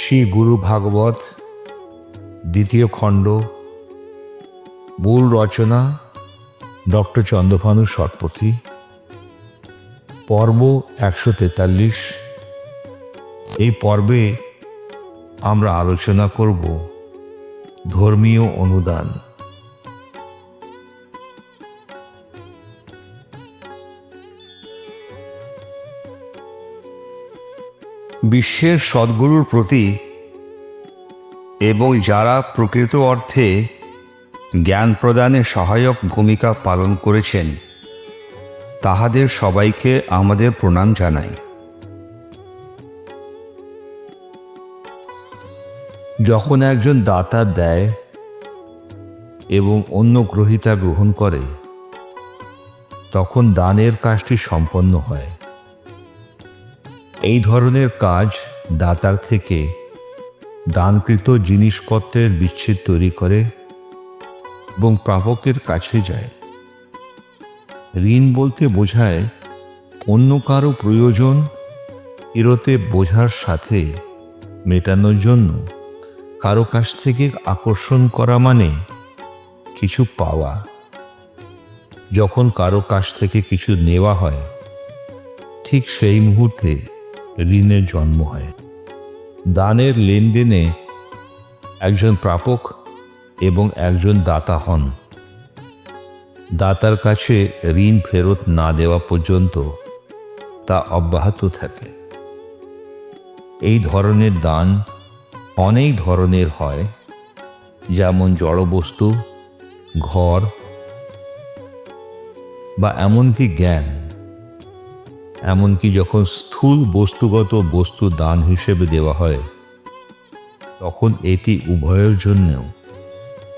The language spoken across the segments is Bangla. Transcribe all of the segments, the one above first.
শ্রী গুরু ভাগবত দ্বিতীয় খণ্ড, মূল রচনা ডক্টর চন্দ্রভানু শতপথী, পর্ব 143। এই পর্বে আমরা আলোচনা করব ধর্মীয় অনুদান। বিশ্বের সদ্গুরুর প্রতি এবং যারা প্রকৃত অর্থে জ্ঞান প্রদানে সহায়ক ভূমিকা পালন করেছেন তাহাদের সবাইকে আমাদের প্রণাম জানাই। যখন একজন দাতা দেয় এবং অন্য গ্রহীতা গ্রহণ করে তখন দানের কাজটি সম্পন্ন হয়। এই ধরনের কাজ দাতার থেকে দানকৃত জিনিসপত্রের বিচ্ছেদ তৈরি করে এবং প্রাপকের কাছে যায়। ঋণ বলতে বোঝায় অন্য কারো প্রয়োজন এরতে বোঝার সাথে মেটানোর জন্য কারো কাছ থেকে আকর্ষণ করা, মানে কিছু পাওয়া। যখন কারো কাছ থেকে কিছু নেওয়া হয় ঠিক সেই মুহূর্তে ঋণের জন্ম হয়। দানের লেনদেনে একজন প্রাপক এবং একজন দাতা হন। দাতার কাছে ঋণ ফেরত না দেওয়া পর্যন্ত তা অব্যাহত থাকে। এই ধরনের দান অনেক ধরনের হয়, যেমন জড়বস্তু, ঘর বা এমনকি জ্ঞান। এমনকি যখন স্থূল বস্তুগত বস্তু দান হিসেবে দেওয়া হয় তখন এটি উভয়ের জন্যও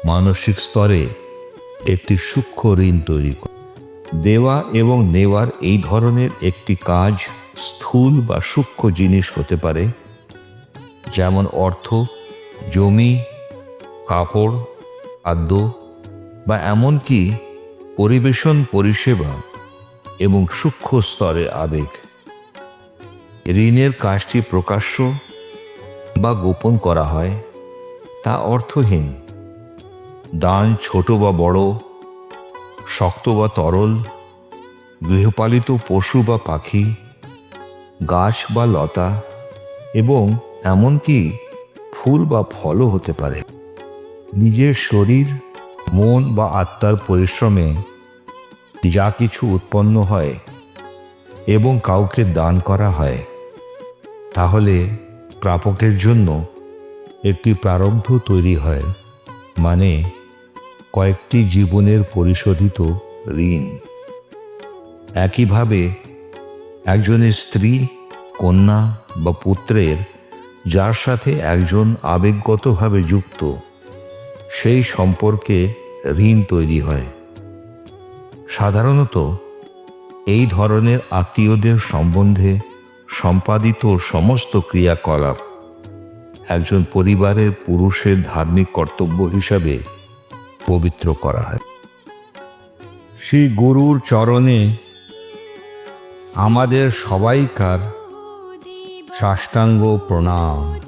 মানসিক স্তরে একটি সূক্ষ্ম ঋণ তৈরি করে। দেওয়া এবং নেওয়ার এই ধরনের একটি কাজ স্থূল বা সূক্ষ্ম জিনিস হতে পারে, যেমন অর্থ, জমি, কাপড়, খাদ্য বা এমনকি পরিবেশন পরিষেবা এবং সূক্ষ্ম স্তরে আবেগ। ঋণের কাজটি প্রকাশ্য বা গোপন করা হয় তা অর্থহীন। দান ছোট বা বড়, শক্ত বা তরল, গৃহপালিত পশু বা পাখি, গাছ বা লতা এবং এমনকি ফুল বা ফলও হতে পারে। নিজের শরীর, মন বা আত্মার পরিশ্রমে যা কিছু উৎপন্ন হয় এবং কাউকে দান করা হয় তাহলে প্রাপকের জন্য একটি প্রারব্ধ তৈরি হয়, মানে কয়েকটি জীবনের পরিশোধিত ঋণ। একইভাবে একজনের স্ত্রী, কন্যা বা পুত্রের যার সাথে একজন আবেগগতভাবে যুক্ত সেই সম্পর্কে ঋণ তৈরি হয়। সাধারণত এই ধরনের আত্মীয়দের সম্বন্ধে সম্পাদিত সমস্ত ক্রিয়াকলাপ একজন পরিবারের পুরুষের ধার্মিক কর্তব্য হিসাবে পবিত্র করা হয়। শ্রী গুরুর চরণে আমাদের সবাইকার সাষ্টাঙ্গ প্রণাম।